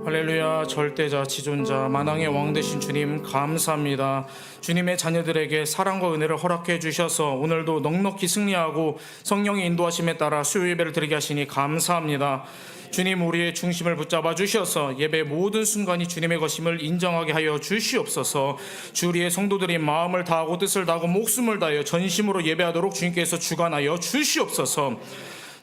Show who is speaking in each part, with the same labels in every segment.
Speaker 1: 할렐루야. 절대자 지존자 만왕의 왕 되신 주님 감사합니다. 주님의 자녀들에게 사랑과 은혜를 허락해 주셔서 오늘도 넉넉히 승리하고 성령의 인도하심에 따라 수요 예배를 드리게 하시니 감사합니다. 주님, 우리의 중심을 붙잡아 주셔서 예배 모든 순간이 주님의 것임을 인정하게 하여 주시옵소서. 주리의 성도들이 마음을 다하고 뜻을 다하고 목숨을 다하여 전심으로 예배하도록 주님께서 주관하여 주시옵소서.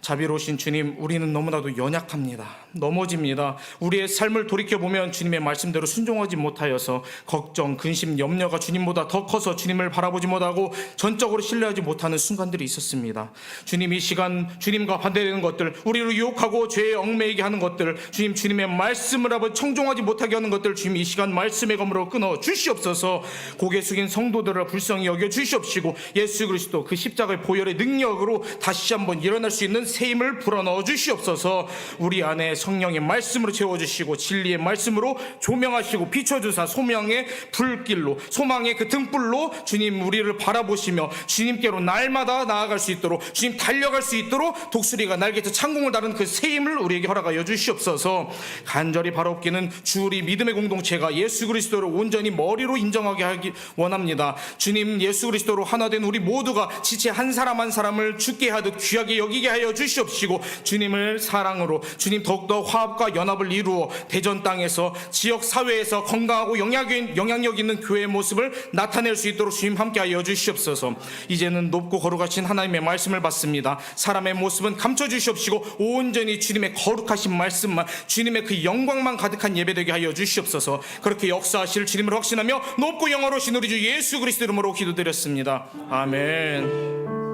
Speaker 1: 자비로우신 주님, 우리는 너무나도 연약합니다. 넘어집니다. 우리의 삶을 돌이켜보면 주님의 말씀대로 순종하지 못하여서 걱정, 근심, 염려가 주님보다 더 커서 주님을 바라보지 못하고 전적으로 신뢰하지 못하는 순간들이 있었습니다. 주님, 이 시간 주님과 반대되는 것들, 우리를 유혹하고 죄에 얽매이게 하는 것들, 주님, 주님의 말씀을 청종하지 못하게 하는 것들, 주님 이 시간 말씀의 검으로 끊어 주시옵소서. 고개 숙인 성도들을 불쌍히 여겨 주시옵시고 예수 그리스도 그 십자가의 보혈의 능력으로 다시 한번 일어날 수 있는 새 힘을 불어넣어 주시옵소서. 우리 안에 성령의 말씀으로 채워주시고 진리의 말씀으로 조명하시고 비춰주사 소명의 불길로, 소망의 그 등불로 주님 우리를 바라보시며 주님께로 날마다 나아갈 수 있도록, 주님 달려갈 수 있도록 독수리가 날개에서 창공을 다루는 그 새 힘을 우리에게 허락하여 주시옵소서. 간절히 바라옵기는 주 우리 믿음의 공동체가 예수 그리스도를 온전히 머리로 인정하게 하기 원합니다. 주님, 예수 그리스도로 하나 된 우리 모두가 지체 한 사람 한 사람을 주께 하듯 귀하게 여기게 하여 주시옵시고 주님을 사랑으로 주님 더욱더 화합과 연합을 이루어 대전 땅에서 지역 사회에서 건강하고 영향력 있는 교회의 모습을 나타낼 수 있도록 주님 함께하여 주시옵소서. 이제는 높고 거룩하신 하나님의 말씀을 받습니다. 사람의 모습은 감춰주시옵시고 온전히 주님의 거룩하신 말씀만, 주님의 그 영광만 가득한 예배되게 하여 주시옵소서. 그렇게 역사하실 주님을 확신하며 높고 영화로우신 우리 주 예수 그리스도 이름으로 기도드렸습니다. 아멘.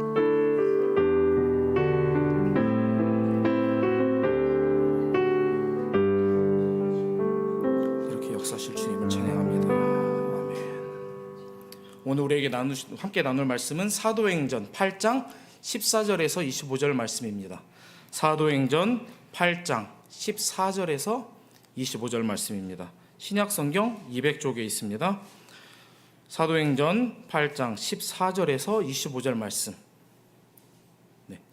Speaker 1: 역사실 주님을 찬양합니다. 아멘. 오늘 우리에게 함께 나눌 말씀은 사도행전 8장 14절에서 25절 말씀입니다. 사도행전 8장 14절에서 25절 말씀입니다. 신약성경 200쪽에 있습니다. 사도행전 8장 14절에서 25절 말씀.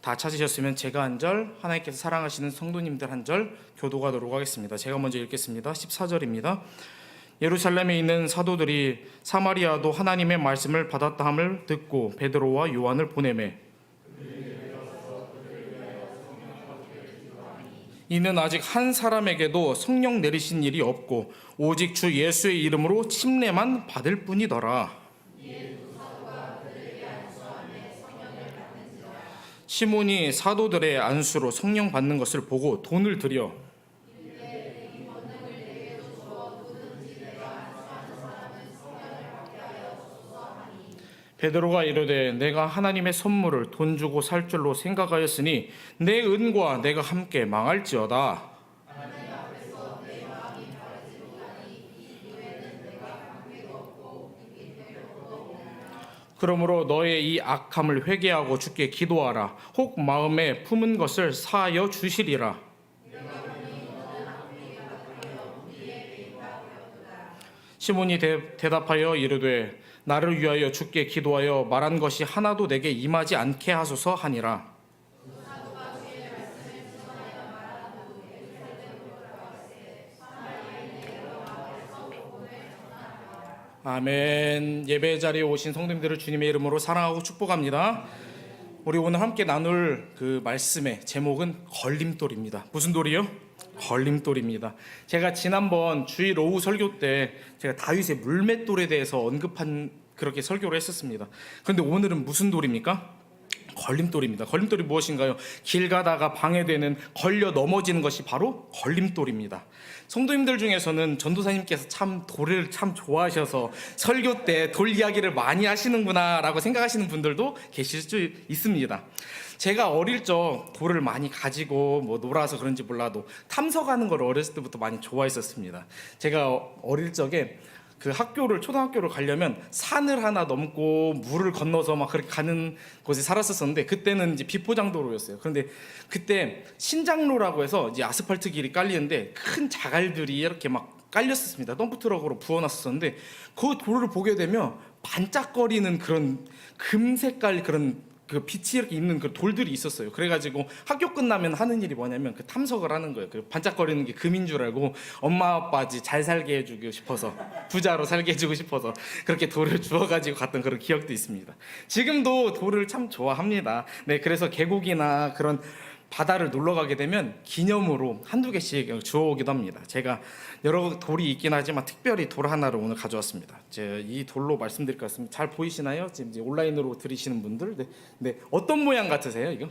Speaker 1: 다 찾으셨으면 제가 한 절, 하나님께서 사랑하시는 성도님들 한 절 교도하도록 하겠습니다. 제가 먼저 읽겠습니다. 14절입니다. 예루살렘에 있는 사도들이 사마리아도 하나님의 말씀을 받았다 함을 듣고 베드로와 요한을 보내매 이는 아직 한 사람에게도 성령 내리신 일이 없고 오직 주 예수의 이름으로 침례만 받을 뿐이더라. 시몬이 사도들의 안수로 성령 받는 것을 보고 돈을 들여 베드로가 이르되 내가 하나님의 선물을 돈 주고 살 줄로 생각하였으니 내 은과 내가 함께 망할지어다. 그러므로 너의 이 악함을 회개하고 주께 기도하라. 혹 마음에 품은 것을 사하여 주시리라. 시몬이 대답하여 이르되 나를 위하여 주께 기도하여 말한 것이 하나도 내게 임하지 않게 하소서 하니라. 아멘. 예배 자리에 오신 성도님들을 주님의 이름으로 사랑하고 축복합니다. 우리 오늘 함께 나눌 그 말씀의 제목은 걸림돌입니다. 무슨 돌이요? 걸림돌입니다. 제가 지난번 주일 오후 설교 때 제가 다윗의 물맷돌에 대해서 언급한 그렇게 설교를 했었습니다. 그런데 오늘은 무슨 돌입니까? 걸림돌입니다. 걸림돌이 무엇인가요? 길 가다가 방해되는, 걸려 넘어지는 것이 바로 걸림돌입니다. 성도님들 중에서는 전도사님께서 참 돌을 참 좋아하셔서 설교 때 돌 이야기를 많이 하시는구나 라고 생각하시는 분들도 계실 수 있습니다. 제가 어릴 적 돌을 많이 가지고 놀아서 그런지 몰라도 탐석하는 걸 어렸을 때부터 많이 좋아했었습니다. 제가 어릴 적에 그 초등학교를 가려면 산을 하나 넘고 물을 건너서 막 그렇게 가는 곳에 살았었는데 그때는 이제 비포장도로였어요. 그런데 그때 신장로라고 해서 이제 아스팔트 길이 깔리는데 큰 자갈들이 이렇게 막 깔렸었습니다. 덤프트럭으로 부어놨었는데 그 돌을 보게 되면 반짝거리는 그런 금 색깔 그런 그 빛이 이렇게 있는 그 돌들이 있었어요. 그래가지고 학교 끝나면 하는 일이 뭐냐면 그 탐석을 하는 거예요. 그 반짝거리는 게 금인 줄 알고 엄마 아빠 잘 살게 해주고 싶어서, 부자로 살게 해주고 싶어서 그렇게 돌을 주워가지고 갔던 그런 기억도 있습니다. 지금도 돌을 참 좋아합니다. 네, 그래서 계곡이나 그런 바다를 놀러 가게 되면 기념으로 한두 개씩 주워오기도 합니다. 제가 여러 돌이 있긴 하지만 특별히 돌 하나를 오늘 가져왔습니다. 제가 이 돌로 말씀드릴 것 같습니다. 잘 보이시나요? 지금 이제 온라인으로 들으시는 분들, 네, 어떤 모양 같으세요? 이거?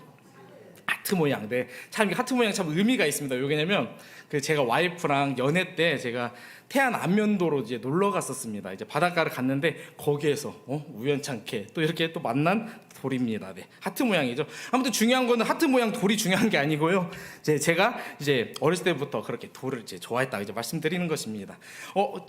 Speaker 1: 하트 모양. 네, 참 이 하트 모양 참 의미가 있습니다. 왜냐면 그 제가 와이프랑 연애 때 제가 태안 안면도로 이제 놀러 갔었습니다. 이제 바닷가를 갔는데 거기에서 우연찮게 또 이렇게 또 만난 돌입니다. 네, 하트 모양이죠. 아무튼 중요한 거는 하트 모양 돌이 중요한 게 아니고요. 제가 이제 어렸을 때부터 그렇게 돌을 이제 좋아했다 이제 말씀드리는 것입니다.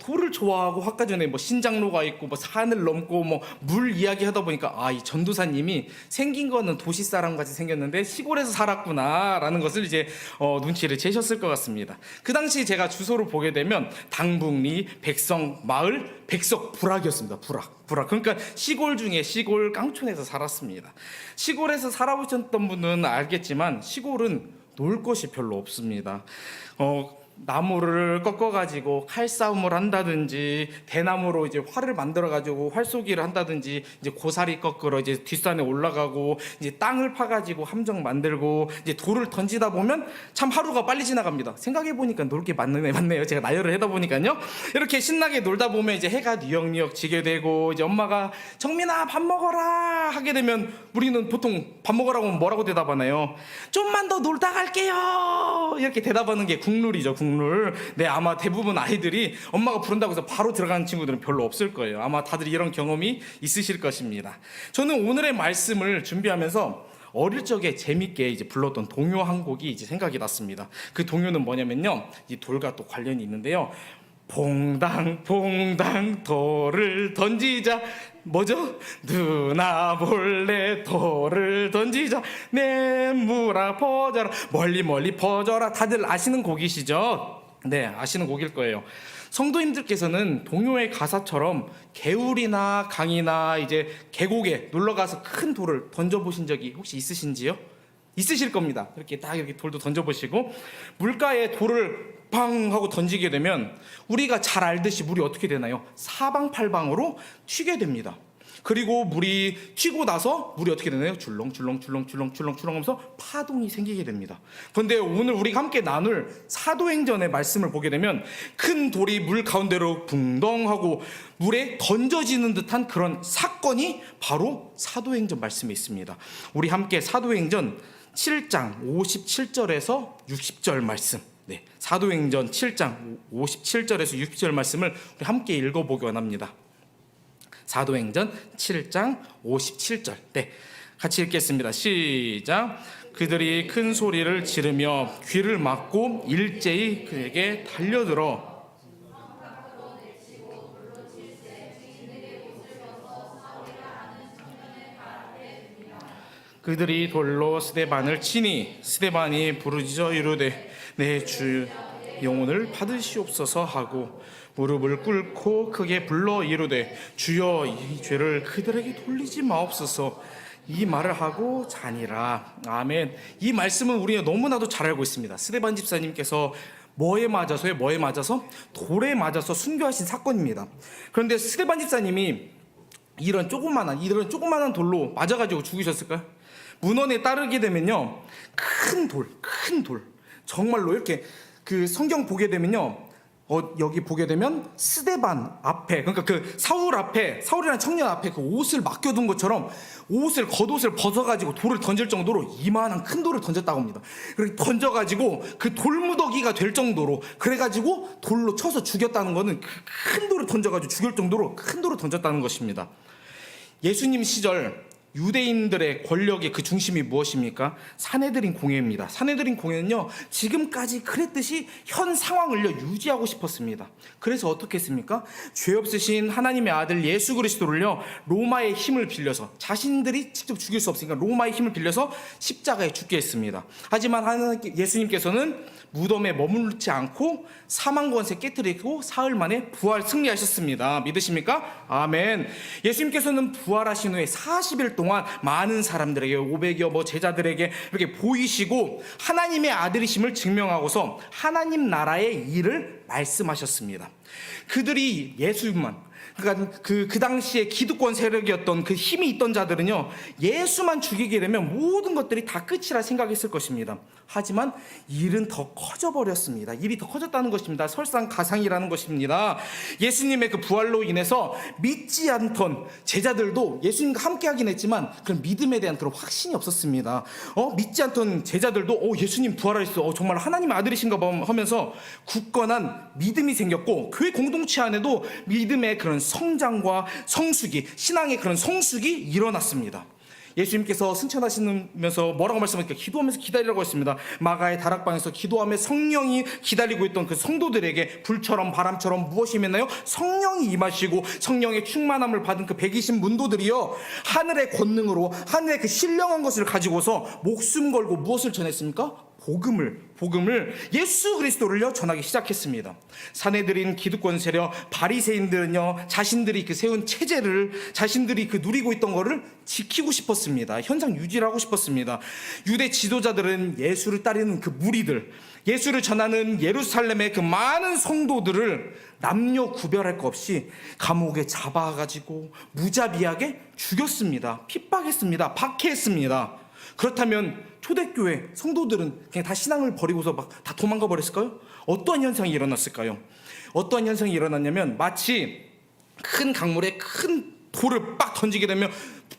Speaker 1: 돌을 좋아하고 아까 전에 뭐 신장로가 있고 뭐 산을 넘고 뭐 물 이야기 하다 보니까 이 전도사님이 생긴 거는 도시 사람 같이 생겼는데 시골에서 살았구나라는 것을 이제 눈치를 채셨을 것 같습니다. 그 당시 제가 주소를 보게 되면 당북리 백성 마을 백석부락이었습니다. 부락. 그러니까 시골 중에 시골 깡촌에서 살았습니다. 시골에서 살아보셨던 분은 알겠지만 시골은 놀 것이 별로 없습니다. 나무를 꺾어가지고 칼싸움을 한다든지 대나무로 이제 활을 만들어가지고 활쏘기를 한다든지 이제 고사리 꺾으러 이제 뒷산에 올라가고 이제 땅을 파가지고 함정 만들고 이제 돌을 던지다 보면 참 하루가 빨리 지나갑니다. 생각해보니까 놀 게 맞네요. 제가 나열을 하다 보니까요. 이렇게 신나게 놀다 보면 이제 해가 뉘역뉘역 지게 되고 이제 엄마가 정민아 밥 먹어라 하게 되면 우리는 보통 밥 먹으라고 하면 뭐라고 대답하나요? 좀만 더 놀다 갈게요 이렇게 대답하는 게 국룰이죠. 국룰. 네, 아마 대부분 아이들이 엄마가 부른다고 해서 바로 들어가는 친구들은 별로 없을 거예요. 아마 다들 이런 경험이 있으실 것입니다. 저는 오늘의 말씀을 준비하면서 어릴 적에 재밌게 이제 불렀던 동요 한 곡이 이제 생각이 났습니다. 그 동요는 뭐냐면요, 이 돌과 또 관련이 있는데요. 퐁당 퐁당 돌을 던지자. 뭐죠? 누나 몰래 돌을 던지자. 냇물아 퍼져라. 멀리 멀리 퍼져라. 다들 아시는 곡이시죠? 네, 아시는 곡일 거예요. 성도님들께서는 동요의 가사처럼 개울이나 강이나 이제 계곡에 놀러 가서 큰 돌을 던져보신 적이 혹시 있으신지요? 있으실 겁니다. 이렇게 딱 이렇게 돌도 던져보시고 물가에 돌을 팡 하고 던지게 되면 우리가 잘 알듯이 물이 어떻게 되나요? 사방팔방으로 튀게 됩니다. 그리고 물이 튀고 나서 물이 어떻게 되나요? 줄렁줄렁 하면서 파동이 생기게 됩니다. 그런데 오늘 우리가 함께 나눌 사도행전의 말씀을 보게 되면 큰 돌이 물 가운데로 붕덩하고 물에 던져지는 듯한 그런 사건이 바로 사도행전 말씀에 있습니다. 우리 함께 사도행전 7장 57절에서 60절 말씀, 네, 사도행전 7장 57절에서 60절 말씀을 우리 함께 읽어보기 원합니다. 사도행전 7장 57절. 네, 같이 읽겠습니다. 시작. 그들이 큰 소리를 지르며 귀를 막고 일제히 그에게 달려들어 그들이 돌로 스데반을 치니 스데반이 부르짖어 이르되 내 주 영혼을 받으시옵소서 하고 무릎을 꿇고 크게 불러 이르되 주여 이 죄를 그들에게 돌리지 마옵소서. 이 말을 하고 자니라. 아멘. 이 말씀은 우리가 너무나도 잘 알고 있습니다. 스데반 집사님께서 뭐에 맞아서 돌에 맞아서 순교하신 사건입니다. 그런데 스데반 집사님이 이런 조그만한 돌로 맞아가지고 죽으셨을까요? 문헌에 따르게 되면요, 큰 돌 정말로 이렇게 그 성경 보게 되면요, 여기 보게 되면 스데반 앞에, 그러니까 그 사울 앞에, 사울이라는 청년 앞에 그 옷을 맡겨둔 것처럼 겉옷을 벗어가지고 돌을 던질 정도로 이만한 큰 돌을 던졌다고 합니다. 그렇게 던져가지고 그 돌무더기가 될 정도로, 그래가지고 돌로 쳐서 죽였다는 거는 그 큰 돌을 던져가지고 죽일 정도로 큰 돌을 던졌다는 것입니다. 예수님 시절 유대인들의 권력의 그 중심이 무엇입니까? 사내들인 공회입니다. 사내들인 공회는요, 지금까지 그랬듯이 현 상황을요 유지하고 싶었습니다. 그래서 어떻게 했습니까? 죄 없으신 하나님의 아들 예수 그리스도를요 로마의 힘을 빌려서, 자신들이 직접 죽일 수 없으니까 로마의 힘을 빌려서 십자가에 죽게 했습니다. 하지만 예수님께서는 무덤에 머무르지 않고 사망 권세 깨뜨리고 사흘 만에 부활 승리하셨습니다. 믿으십니까? 아멘. 예수님께서는 부활하신 후에 40일 동안 많은 사람들에게 500여 제자들에게 이렇게 보이시고 하나님의 아들이심을 증명하고서 하나님 나라의 일을 말씀하셨습니다. 그들이 예수만, 그러니까 그 당시에 기득권 세력이었던 그 힘이 있던 자들은요, 예수만 죽이게 되면 모든 것들이 다 끝이라 생각했을 것입니다. 하지만 일은 더 커져버렸습니다. 일이 더 커졌다는 것입니다. 설상가상이라는 것입니다. 예수님의 그 부활로 인해서 믿지 않던 제자들도 예수님과 함께 하긴 했지만 그런 믿음에 대한 그런 확신이 없었습니다. 믿지 않던 제자들도 예수님 부활하셨어, 정말 하나님의 아들이신가 봐 하면서 굳건한 믿음이 생겼고, 교회 공동체 안에도 믿음의 그런 성장과 성숙이, 신앙의 그런 성숙이 일어났습니다. 예수님께서 승천하시면서 뭐라고 말씀하실까? 기도하면서 기다리라고 했습니다. 마가의 다락방에서 기도하며 성령이 기다리고 있던 그 성도들에게 불처럼 바람처럼 무엇이 임했나요? 성령이 임하시고 성령의 충만함을 받은 그 120 문도들이요, 하늘의 권능으로 하늘의 그 신령한 것을 가지고서 목숨 걸고 무엇을 전했습니까? 복음을 예수 그리스도를요 전하기 시작했습니다. 사내들인 기득권 세력 바리새인들은요, 자신들이 그 세운 체제를, 자신들이 그 누리고 있던 거를 지키고 싶었습니다. 현장 유지를 하고 싶었습니다. 유대 지도자들은 예수를 따르는 그 무리들, 예수를 전하는 예루살렘의 그 많은 성도들을 남녀 구별할 것 없이 감옥에 잡아가지고 무자비하게 죽였습니다. 핍박했습니다. 박해했습니다. 그렇다면 초대교회 성도들은 그냥 다 신앙을 버리고서 막 다 도망가 버렸을까요? 어떠한 현상이 일어났을까요? 어떠한 현상이 일어났냐면, 마치 큰 강물에 큰 돌을 빡 던지게 되면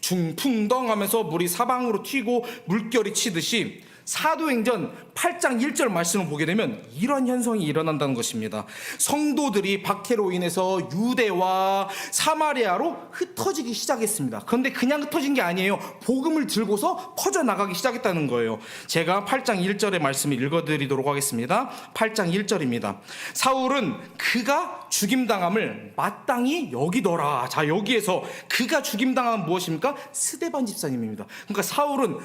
Speaker 1: 중풍덩하면서 물이 사방으로 튀고 물결이 치듯이 사도행전 8장 1절 말씀을 보게 되면 이런 현상이 일어난다는 것입니다. 성도들이 박해로 인해서 유대와 사마리아로 흩어지기 시작했습니다. 그런데 그냥 흩어진 게 아니에요. 복음을 들고서 퍼져나가기 시작했다는 거예요. 제가 8장 1절의 말씀을 읽어드리도록 하겠습니다. 8장 1절입니다. 사울은 그가 죽임당함을 마땅히 여기더라. 자, 여기에서 그가 죽임당함은 무엇입니까? 스데반 집사님입니다. 그러니까 사울은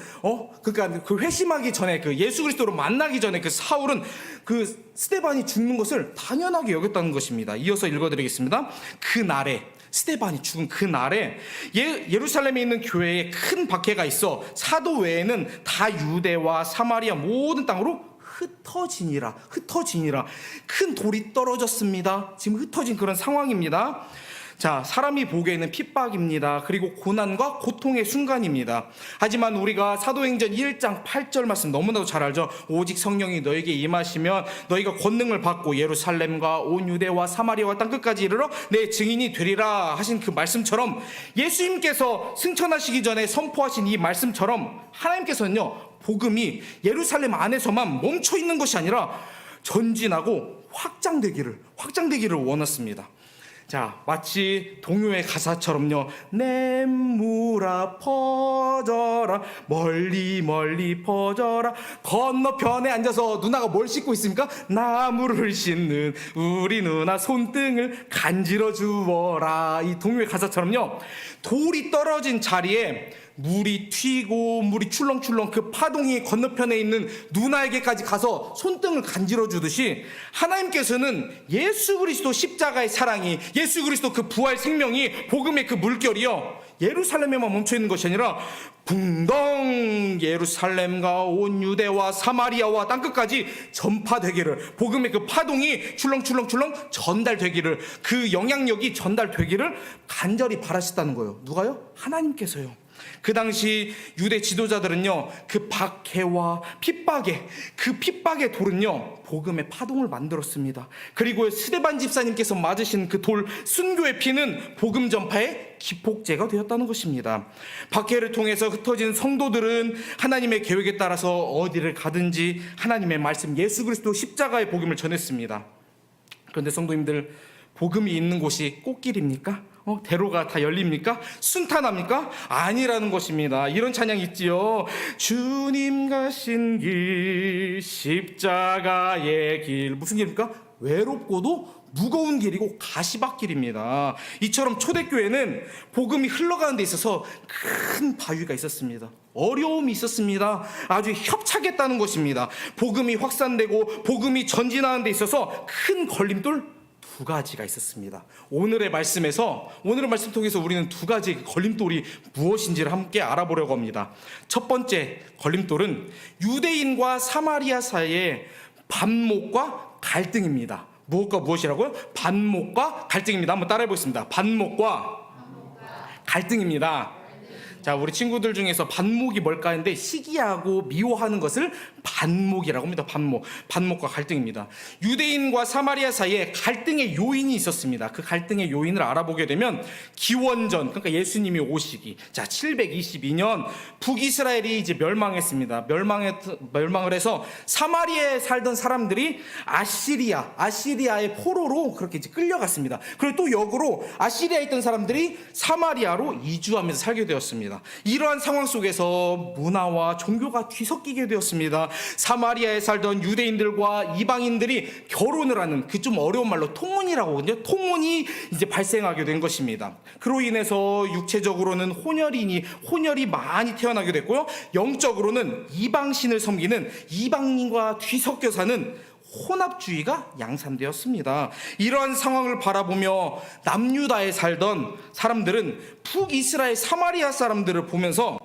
Speaker 1: 그러니까 그 회심하기 전에, 그 예수 그리스도로 만나기 전에 그 사울은 그 스데반이 죽는 것을 당연하게 여겼다는 것입니다. 이어서 읽어드리겠습니다. 그날에, 스데반이 죽은 그날에 예루살렘에 있는 교회에 큰 박해가 있어 사도 외에는 다 유대와 사마리아 모든 땅으로 흩어지니라. 큰 돌이 떨어졌습니다. 지금 흩어진 그런 상황입니다. 자, 사람이 보기에는 핍박입니다. 그리고 고난과 고통의 순간입니다. 하지만 우리가 사도행전 1장 8절 말씀 너무나도 잘 알죠. 오직 성령이 너에게 임하시면 너희가 권능을 받고 예루살렘과 온 유대와 사마리아와 땅끝까지 이르러 내 증인이 되리라 하신 그 말씀처럼, 예수님께서 승천하시기 전에 선포하신 이 말씀처럼 하나님께서는요, 복음이 예루살렘 안에서만 멈춰 있는 것이 아니라 전진하고 확장되기를 원했습니다. 자, 마치 동요의 가사처럼요, 냇물아 퍼져라, 멀리 퍼져라. 건너편에 앉아서 누나가 뭘 씻고 있습니까? 나무를 씻는 우리 누나 손등을 간지러 주어라. 이 동요의 가사처럼요, 돌이 떨어진 자리에 물이 튀고 물이 출렁출렁 그 파동이 건너편에 있는 누나에게까지 가서 손등을 간지러 주듯이, 하나님께서는 예수 그리스도 십자가의 사랑이, 예수 그리스도 그 부활 생명이, 복음의 그 물결이요, 예루살렘에만 멈춰있는 것이 아니라 붕덩 예루살렘과 온 유대와 사마리아와 땅끝까지 전파되기를, 복음의 그 파동이 출렁출렁 전달되기를, 그 영향력이 전달되기를 간절히 바라셨다는 거예요. 누가요? 하나님께서요. 그 당시 유대 지도자들은요, 그 박해와 핍박의 돌은요, 복음의 파동을 만들었습니다. 그리고 스데반 집사님께서 맞으신 그 돌, 순교의 피는 복음 전파의 기폭제가 되었다는 것입니다. 박해를 통해서 흩어진 성도들은 하나님의 계획에 따라서 어디를 가든지 하나님의 말씀, 예수 그리스도 십자가의 복음을 전했습니다. 그런데 성도님들, 복음이 있는 곳이 꽃길입니까? 대로가 다 열립니까? 순탄합니까? 아니라는 것입니다. 이런 찬양이 있지요. 주님 가신 길, 십자가의 길. 무슨 길입니까? 외롭고도 무거운 길이고 가시밭길입니다. 이처럼 초대교회는 복음이 흘러가는 데 있어서 큰 바위가 있었습니다. 어려움이 있었습니다. 아주 협착했다는 것입니다. 복음이 확산되고 복음이 전진하는 데 있어서 큰 걸림돌 두 가지가 있었습니다. 오늘의 말씀 통해서 우리는 두 가지 걸림돌이 무엇인지를 함께 알아보려고 합니다. 첫 번째 걸림돌은 유대인과 사마리아 사이의 반목과 갈등입니다. 무엇과 무엇이라고요? 반목과 갈등입니다. 한번 따라해 보겠습니다. 반목과 갈등입니다. 자, 우리 친구들 중에서 반목이 뭘까 했는데 시기하고 미워하는 것을 반목이라고 합니다. 반목과 갈등입니다. 유대인과 사마리아 사이에 갈등의 요인이 있었습니다. 그 갈등의 요인을 알아보게 되면 기원전, 그러니까 예수님이 오시기, 자 722년 북이스라엘이 이제 멸망했습니다. 멸망을 해서 사마리아에 살던 사람들이 아시리아의 포로로 그렇게 이제 끌려갔습니다. 그리고 또 역으로 아시리아에 있던 사람들이 사마리아로 이주하면서 살게 되었습니다. 이러한 상황 속에서 문화와 종교가 뒤섞이게 되었습니다. 사마리아에 살던 유대인들과 이방인들이 결혼을 하는 그 좀 어려운 말로 통혼이라고 하거든요. 통혼이 이제 발생하게 된 것입니다. 그로 인해서 육체적으로는 혼혈이 많이 태어나게 됐고요. 영적으로는 이방신을 섬기는 이방인과 뒤섞여 사는 혼합주의가 양산되었습니다. 이러한 상황을 바라보며 남유다에 살던 사람들은 북이스라엘 사마리아 사람들을 보면서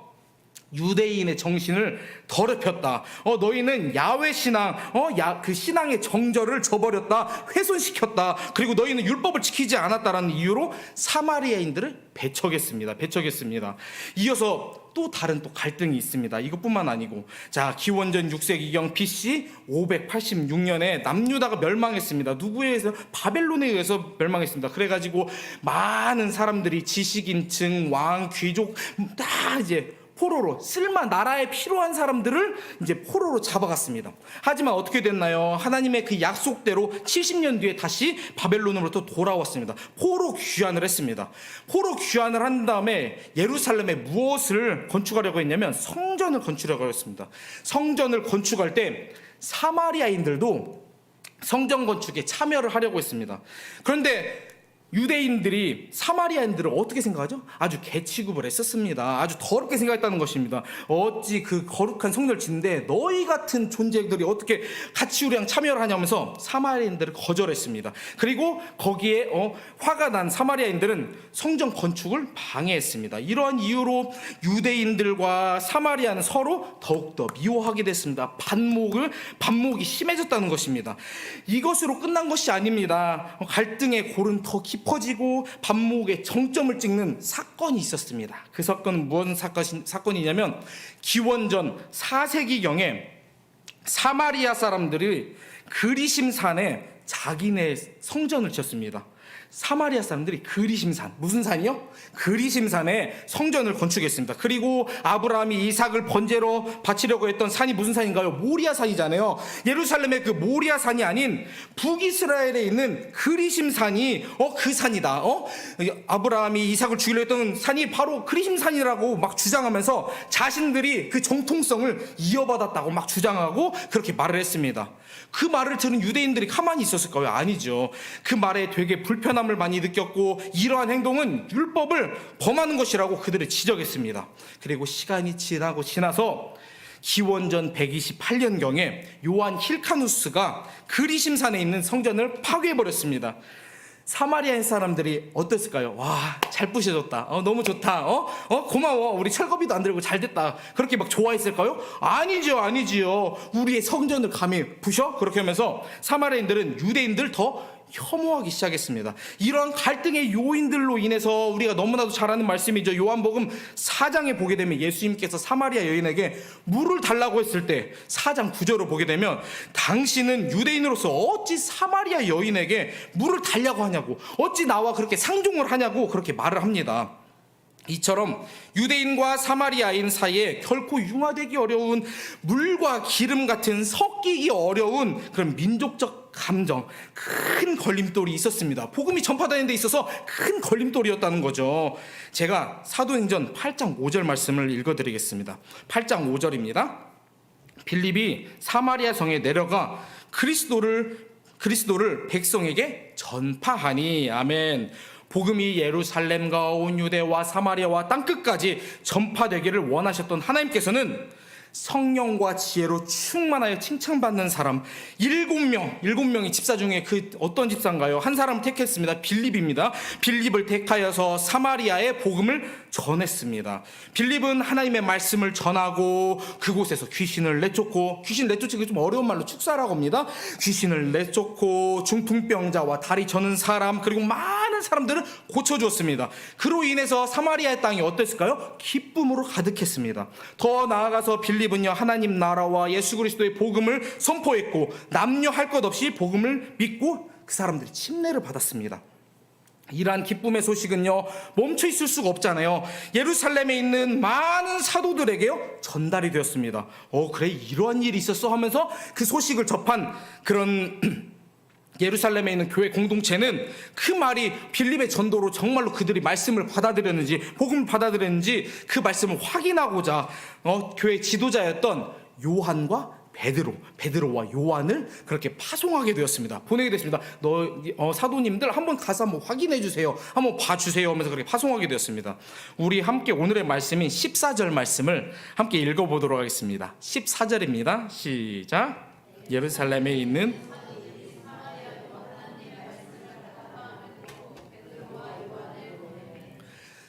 Speaker 1: 유대인의 정신을 더럽혔다. 너희는 야훼 신앙, 그 신앙의 정절을 저버렸다, 훼손시켰다. 그리고 너희는 율법을 지키지 않았다라는 이유로 사마리아인들을 배척했습니다. 이어서 또 다른 갈등이 있습니다. 이것뿐만 아니고, 자 기원전 6세기경 BC 586년에 남유다가 멸망했습니다. 누구에 의해서? 바벨론에 의해서 멸망했습니다. 그래가지고 많은 사람들이 지식인층, 왕, 귀족 다 이제 포로로 나라에 필요한 사람들을 이제 포로로 잡아갔습니다. 하지만 어떻게 됐나요? 하나님의 그 약속대로 70년 뒤에 다시 바벨론으로부터 돌아왔습니다. 포로 귀환을 했습니다. 포로 귀환을 한 다음에 예루살렘에 무엇을 건축하려고 했냐면 성전을 건축하려고 했습니다. 성전을 건축할 때 사마리아인들도 성전 건축에 참여를 하려고 했습니다. 그런데 유대인들이 사마리아인들을 어떻게 생각하죠? 아주 개취급을 했었습니다. 아주 더럽게 생각했다는 것입니다. 어찌 그 거룩한 성전을 짓는데 너희 같은 존재들이 어떻게 같이 우리랑 참여를 하냐면서 사마리아인들을 거절했습니다. 그리고 거기에 화가 난 사마리아인들은 성전 건축을 방해했습니다. 이러한 이유로 유대인들과 사마리아는 서로 더욱더 미워하게 됐습니다. 반목이 심해졌다는 것입니다. 이것으로 끝난 것이 아닙니다. 경쟁의 골은 더 깊어지고 반목의 정점을 찍는 사건이 있었습니다. 그 사건은 무슨 사건이냐면 기원전 4세기경에 사마리아 사람들이 그리심산에 자기네 성전을 지었습니다. 사마리아 사람들이 그리심산, 무슨 산이요? 그리심산에 성전을 건축했습니다. 그리고 아브라함이 이삭을 번제로 바치려고 했던 산이 무슨 산인가요? 모리아 산이잖아요. 예루살렘의 그 모리아 산이 아닌 북이스라엘에 있는 그리심산이 그 산이다. 아브라함이 이삭을 죽이려 했던 산이 바로 그리심산이라고 막 주장하면서 자신들이 그 정통성을 이어받았다고 막 주장하고 그렇게 말을 했습니다. 그 말을 들은 유대인들이 가만히 있었을까요? 아니죠. 그 말에 되게 불편함을 많이 느꼈고 이러한 행동은 율법을 범하는 것이라고 그들을 지적했습니다. 그리고 시간이 지나서 기원전 128년경에 요한 힐카누스가 그리심산에 있는 성전을 파괴해버렸습니다. 사마리아 사람들이 어땠을까요? 와, 잘 부셔졌다. 너무 좋다. 고마워. 우리 철거비도 안 들고 잘 됐다. 그렇게 막 좋아했을까요? 아니지요. 우리의 성전을 감히 부셔? 그렇게 하면서 사마리아인들은 유대인들 더 혐오하기 시작했습니다. 이런 갈등의 요인들로 인해서 우리가 너무나도 잘 아는 말씀이죠. 요한복음 4장에 보게 되면 예수님께서 사마리아 여인에게 물을 달라고 했을 때 4장 9절을 보게 되면 당신은 유대인으로서 어찌 사마리아 여인에게 물을 달라고 하냐고, 어찌 나와 그렇게 상종을 하냐고 그렇게 말을 합니다. 이처럼 유대인과 사마리아인 사이에 결코 융화되기 어려운 물과 기름 같은 섞이기 어려운 그런 민족적 감정, 큰 걸림돌이 있었습니다. 복음이 전파되는 데 있어서 큰 걸림돌이었다는 거죠. 제가 사도행전 8장 5절 말씀을 읽어드리겠습니다. 8장 5절입니다. 빌립이 사마리아 성에 내려가 그리스도를 백성에게 전파하니, 아멘. 복음이 예루살렘과 온 유대와 사마리아와 땅끝까지 전파되기를 원하셨던 하나님께서는 성령과 지혜로 충만하여 칭찬받는 사람 7명이 집사 중에 그 어떤 집사인가요? 한 사람을 택했습니다. 빌립입니다. 빌립을 택하여서 사마리아에 복음을 전했습니다. 빌립은 하나님의 말씀을 전하고 그곳에서 귀신을 내쫓고, 귀신 내쫓기 좀 어려운 말로 축사라고 합니다. 귀신을 내쫓고 중풍병자와 다리 저는 사람, 그리고 많은 사람들을 고쳐주었습니다. 그로 인해서 사마리아의 땅이 어땠을까요? 기쁨으로 가득했습니다. 더 나아가서 빌립은요, 하나님 나라와 예수 그리스도의 복음을 선포했고 남녀 할 것 없이 복음을 믿고 그 사람들이 침례를 받았습니다. 이러한 기쁨의 소식은요, 멈춰 있을 수가 없잖아요. 예루살렘에 있는 많은 사도들에게요 전달이 되었습니다. 그래, 이러한 일이 있었어 하면서 그 소식을 접한 그런 예루살렘에 있는 교회 공동체는 그 말이 빌립의 전도로 정말로 그들이 말씀을 받아들였는지, 복음을 받아들였는지 그 말씀을 확인하고자 교회 지도자였던 요한과 베드로와 요한을 그렇게 파송하게 되었습니다. 보내게 됐습니다. 사도님들 한번 가서 한번 확인해 주세요, 한번 봐주세요 하면서 그렇게 파송하게 되었습니다. 우리 함께 오늘의 말씀인 14절 말씀을 함께 읽어보도록 하겠습니다. 14절입니다. 시작. 예루살렘에 있는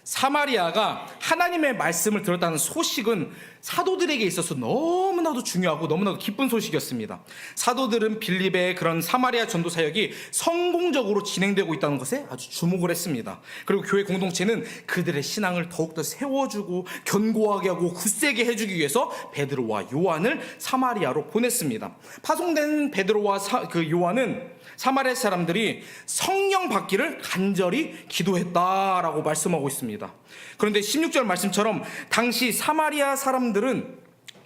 Speaker 1: 사마리아가 하나님의 말씀을 들었다는 소식은 사도들에게 있어서 너무나도 중요하고 너무나도 기쁜 소식이었습니다. 사도들은 빌립의 그런 사마리아 전도 사역이 성공적으로 진행되고 있다는 것에 아주 주목을 했습니다. 그리고 교회 공동체는 그들의 신앙을 더욱더 세워주고 견고하게 하고 굳세게 해주기 위해서 베드로와 요한을 사마리아로 보냈습니다. 파송된 베드로와 요한은 사마리아 사람들이 성령 받기를 간절히 기도했다라고 말씀하고 있습니다. 그런데 16절 말씀처럼 당시 사마리아 사람들은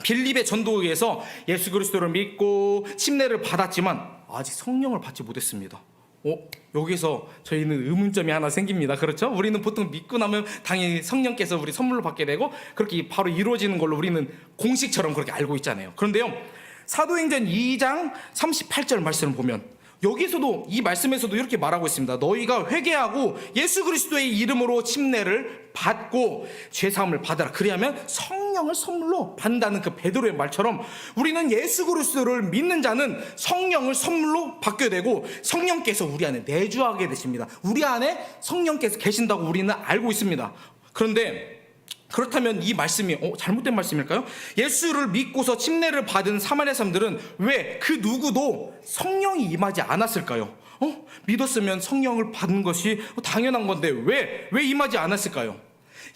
Speaker 1: 빌립의 전도에 의해서 예수 그리스도를 믿고 침례를 받았지만 아직 성령을 받지 못했습니다. 여기서 저희는 의문점이 하나 생깁니다. 그렇죠? 우리는 보통 믿고 나면 당연히 성령께서 우리 선물로 받게 되고 그렇게 바로 이루어지는 걸로 우리는 공식처럼 그렇게 알고 있잖아요. 그런데요, 사도행전 2장 38절 말씀을 보면 여기서도, 이 말씀에서도 이렇게 말하고 있습니다. 너희가 회개하고 예수 그리스도의 이름으로 침례를 받고 죄사함을 받아라. 그리하면 성령을 선물로 받는다는 그 베드로의 말처럼 우리는 예수 그리스도를 믿는 자는 성령을 선물로 받게 되고 성령께서 우리 안에 내주하게 되십니다. 우리 안에 성령께서 계신다고 우리는 알고 있습니다. 그런데 그렇다면 이 말씀이 잘못된 말씀일까요? 예수를 믿고서 침례를 받은 사마리아 사람들은 왜 그 누구도 성령이 임하지 않았을까요? 믿었으면 성령을 받는 것이 당연한 건데 왜 임하지 않았을까요?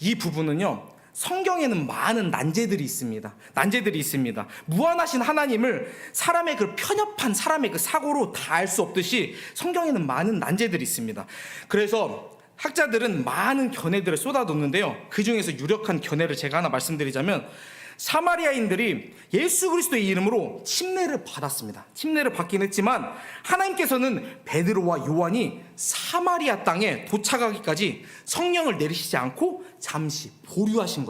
Speaker 1: 이 부분은요, 성경에는 많은 난제들이 있습니다. 무한하신 하나님을 사람의 그 편협한 사람의 그 사고로 다 알 수 없듯이 성경에는 많은 난제들이 있습니다. 그래서 학자들은 많은 견해들을 쏟아놓는데요, 그 중에서 유력한 견해를 제가 하나 말씀드리자면, 사마리아인들이 예수 그리스도의 이름으로 침례를 받았습니다. 침례를 받긴 했지만 하나님께서는 베드로와 요한이 사마리아 땅에 도착하기까지 성령을 내리시지 않고 잠시 보류하신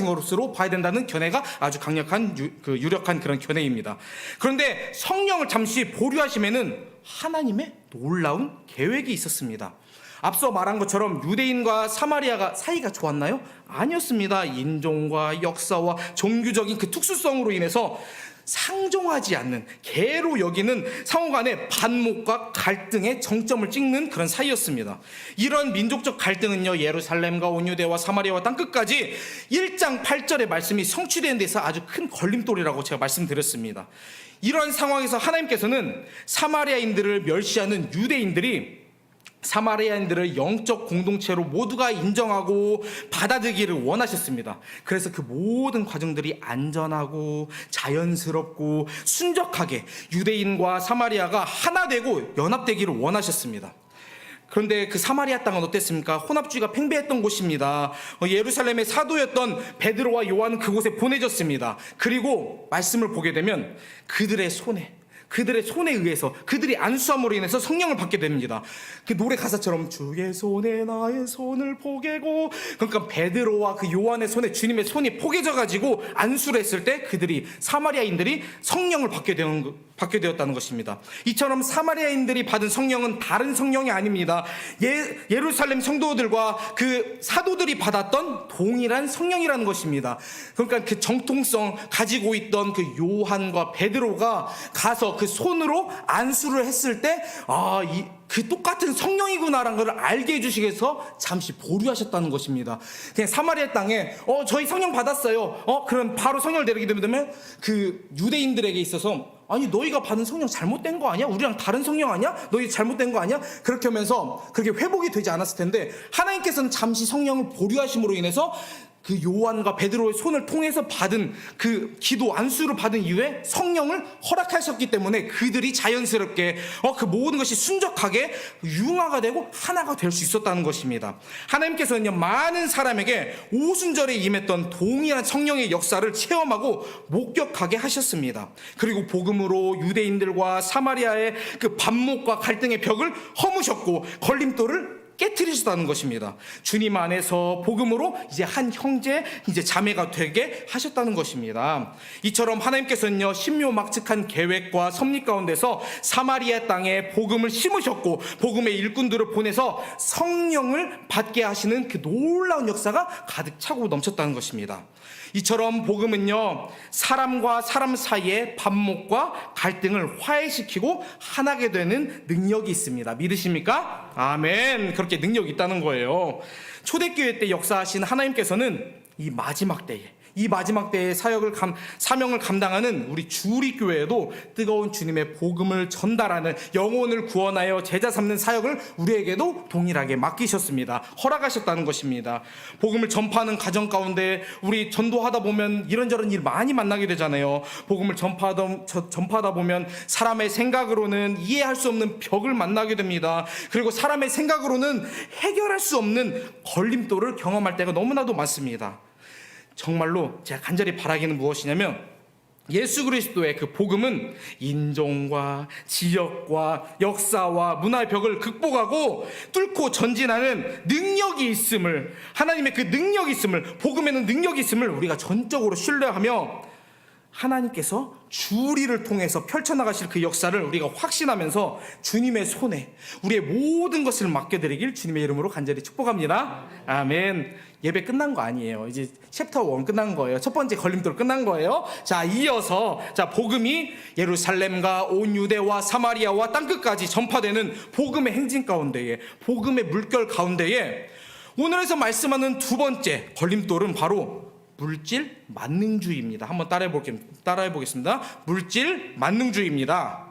Speaker 1: 것으로 봐야 된다는 견해가 아주 강력한 유력한 그런 견해입니다. 그런데 성령을 잠시 보류하시면은 하나님의 놀라운 계획이 있었습니다. 앞서 말한 것처럼 유대인과 사마리아가 사이가 좋았나요? 아니었습니다. 인종과 역사와 종교적인 그 특수성으로 인해서 상종하지 않는, 개로 여기는 상호 간의 반목과 갈등의 정점을 찍는 그런 사이였습니다. 이런 민족적 갈등은요, 예루살렘과 온 유대와 사마리아와 땅끝까지 1장 8절의 말씀이 성취되는 데서 아주 큰 걸림돌이라고 제가 말씀드렸습니다. 이런 상황에서 하나님께서는 사마리아인들을 멸시하는 유대인들이 사마리아인들을 영적 공동체로 모두가 인정하고 받아들이기를 원하셨습니다. 그래서 그 모든 과정들이 안전하고 자연스럽고 순적하게 유대인과 사마리아가 하나 되고 연합되기를 원하셨습니다. 그런데 그 사마리아 땅은 어땠습니까? 혼합주의가 팽배했던 곳입니다. 예루살렘의 사도였던 베드로와 요한은 그곳에 보내졌습니다. 그리고 말씀을 보게 되면 그들의 손에, 그들의 손에 의해서, 그들이 안수함으로 인해서 성령을 받게 됩니다. 그 노래 가사처럼 주의 손에 나의 손을 포개고, 그러니까 베드로와 그 요한의 손에 주님의 손이 포개져 가지고 안수를 했을 때 그들이, 사마리아인들이 성령을 받게 되었다는 것입니다. 이처럼 사마리아인들이 받은 성령은 다른 성령이 아닙니다. 예루살렘 성도들과 그 사도들이 받았던 동일한 성령이라는 것입니다. 그러니까 그 정통성 가지고 있던 그 요한과 베드로가 가서 그 손으로 안수를 했을 때, 그 똑같은 성령이구나라는 걸 알게 해주시기 위해서 잠시 보류하셨다는 것입니다. 그냥 사마리아 땅에 저희 성령 받았어요. 그럼 바로 성령을 내리게 되면 그 유대인들에게 있어서, 아니 너희가 받은 성령 잘못된 거 아니야? 우리랑 다른 성령 아니야? 너희 잘못된 거 아니야? 그렇게 하면서 그렇게 회복이 되지 않았을 텐데, 하나님께서는 잠시 성령을 보류하심으로 인해서 그 요한과 베드로의 손을 통해서 받은 그 기도 안수를 받은 이후에 성령을 허락하셨기 때문에 그들이 자연스럽게 그 모든 것이 순적하게 융화가 되고 하나가 될 수 있었다는 것입니다. 하나님께서는요, 많은 사람에게 오순절에 임했던 동일한 성령의 역사를 체험하고 목격하게 하셨습니다. 그리고 복음으로 유대인들과 사마리아의 그 반목과 갈등의 벽을 허무셨고 걸림돌을 깨트리셨다는 것입니다. 주님 안에서 복음으로 이제 한 형제, 이제 자매가 되게 하셨다는 것입니다. 이처럼 하나님께서는요, 신묘막측한 계획과 섭리 가운데서 사마리아 땅에 복음을 심으셨고 복음의 일꾼들을 보내서 성령을 받게 하시는 그 놀라운 역사가 가득 차고 넘쳤다는 것입니다. 이처럼 복음은요, 사람과 사람 사이의 반목과 갈등을 화해시키고 하나게 되는 능력이 있습니다. 믿으십니까? 아멘. 그렇게 능력이 있다는 거예요. 초대교회 때 역사하신 하나님께서는 이 마지막 때에 사명을 감당하는 우리 주리교회에도 뜨거운 주님의 복음을 전달하는, 영혼을 구원하여 제자 삼는 사역을 우리에게도 동일하게 맡기셨습니다. 허락하셨다는 것입니다. 복음을 전파하는 가정 가운데 우리 전도하다 보면 이런저런 일 많이 만나게 되잖아요. 복음을 전파하다 보면 사람의 생각으로는 이해할 수 없는 벽을 만나게 됩니다. 그리고 사람의 생각으로는 해결할 수 없는 걸림돌을 경험할 때가 너무나도 많습니다. 정말로 제가 간절히 바라기는 무엇이냐면, 예수 그리스도의 그 복음은 인종과 지역과 역사와 문화의 벽을 극복하고 뚫고 전진하는 능력이 있음을, 하나님의 그 능력이 있음을, 복음에는 능력이 있음을 우리가 전적으로 신뢰하며 하나님께서 주리를 통해서 펼쳐나가실 그 역사를 우리가 확신하면서 주님의 손에 우리의 모든 것을 맡겨드리길 주님의 이름으로 간절히 축복합니다. 아멘. 예배 끝난 거 아니에요. 이제 챕터 1 끝난 거예요. 첫 번째 걸림돌 끝난 거예요. 자, 이어서 복음이 예루살렘과 온 유대와 사마리아와 땅끝까지 전파되는 복음의 행진 가운데에, 복음의 물결 가운데에 오늘에서 말씀하는 두 번째 걸림돌은 바로 물질 만능주의입니다. 한번 따라해 보겠습니다. 물질 만능주의입니다.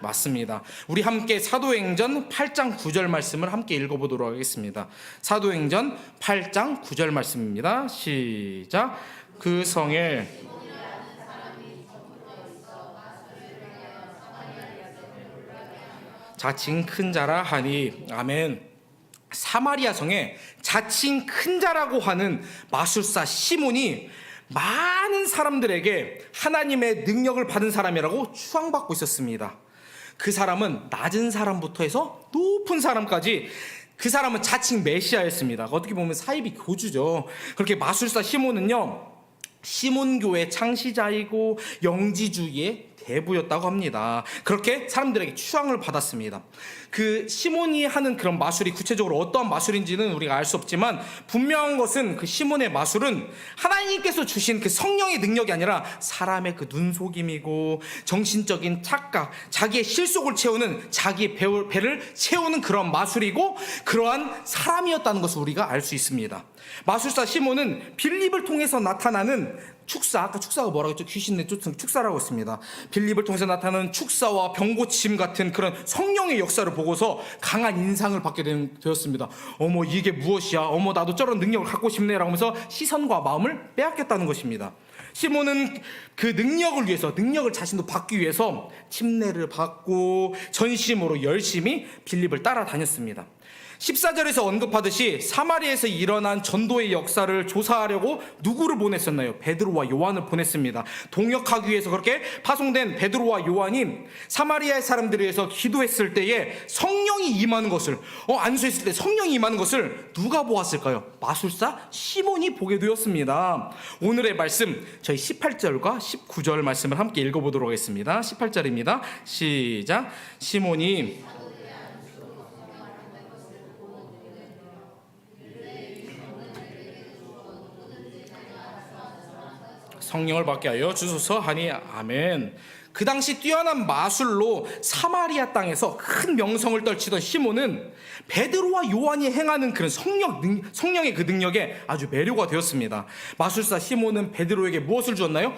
Speaker 1: 맞습니다. 우리 함께 사도행전 8장 9절 말씀을 함께 읽어보도록 하겠습니다. 사도행전 8장 9절 말씀입니다. 시작. 그 성에 자칭 큰 자라 하니. 아멘. 사마리아 성에 자칭 큰 자라고 하는 마술사 시몬이 많은 사람들에게 하나님의 능력을 받은 사람이라고 추앙받고 있었습니다. 그 사람은 낮은 사람부터 해서 높은 사람까지, 그 사람은 자칭 메시아였습니다. 어떻게 보면 사이비 교주죠. 그렇게 마술사 시몬은요, 시몬교의 창시자이고 영지주의의 대부였다고 합니다. 그렇게 사람들에게 추앙을 받았습니다. 그 시몬이 하는 그런 마술이 구체적으로 어떠한 마술인지는 우리가 알 수 없지만, 분명한 것은 그 시몬의 마술은 하나님께서 주신 그 성령의 능력이 아니라 사람의 그 눈속임이고 정신적인 착각, 자기의 실속을 채우는, 자기의 배를 채우는 그런 마술이고 그러한 사람이었다는 것을 우리가 알 수 있습니다. 마술사 시몬은 빌립을 통해서 나타나는 축사, 아까 축사가 뭐라고 했죠? 귀신의 축사라고 했습니다. 빌립을 통해서 나타나는 축사와 병고침 같은 그런 성령의 역사를 보고서 강한 인상을 받게 되었습니다. 어머, 이게 무엇이야? 어머, 나도 저런 능력을 갖고 싶네라고 하면서 시선과 마음을 빼앗겼다는 것입니다. 시몬은 그 능력을 위해서, 능력을 자신도 받기 위해서 침례를 받고 전심으로 열심히 빌립을 따라다녔습니다. 14절에서 언급하듯이 사마리아에서 일어난 전도의 역사를 조사하려고 누구를 보냈었나요? 베드로와 요한을 보냈습니다. 동역하기 위해서 그렇게 파송된 베드로와 요한이 사마리아의 사람들을 위해서 기도했을 때에 성령이 임하는 것을, 안수했을 때 성령이 임하는 것을 누가 보았을까요? 마술사 시몬이 보게 되었습니다. 오늘의 말씀, 저희 18절과 19절 말씀을 함께 읽어보도록 하겠습니다. 18절입니다. 시작. 시몬이 성령을 받게 하여 주소서 하니 아멘. 그 당시 뛰어난 마술로 사마리아 땅에서 큰 명성을 떨치던 시몬은 베드로와 요한이 행하는 그런 성령의 그 능력에 아주 매료가 되었습니다. 마술사 시몬은 베드로에게 무엇을 주었나요?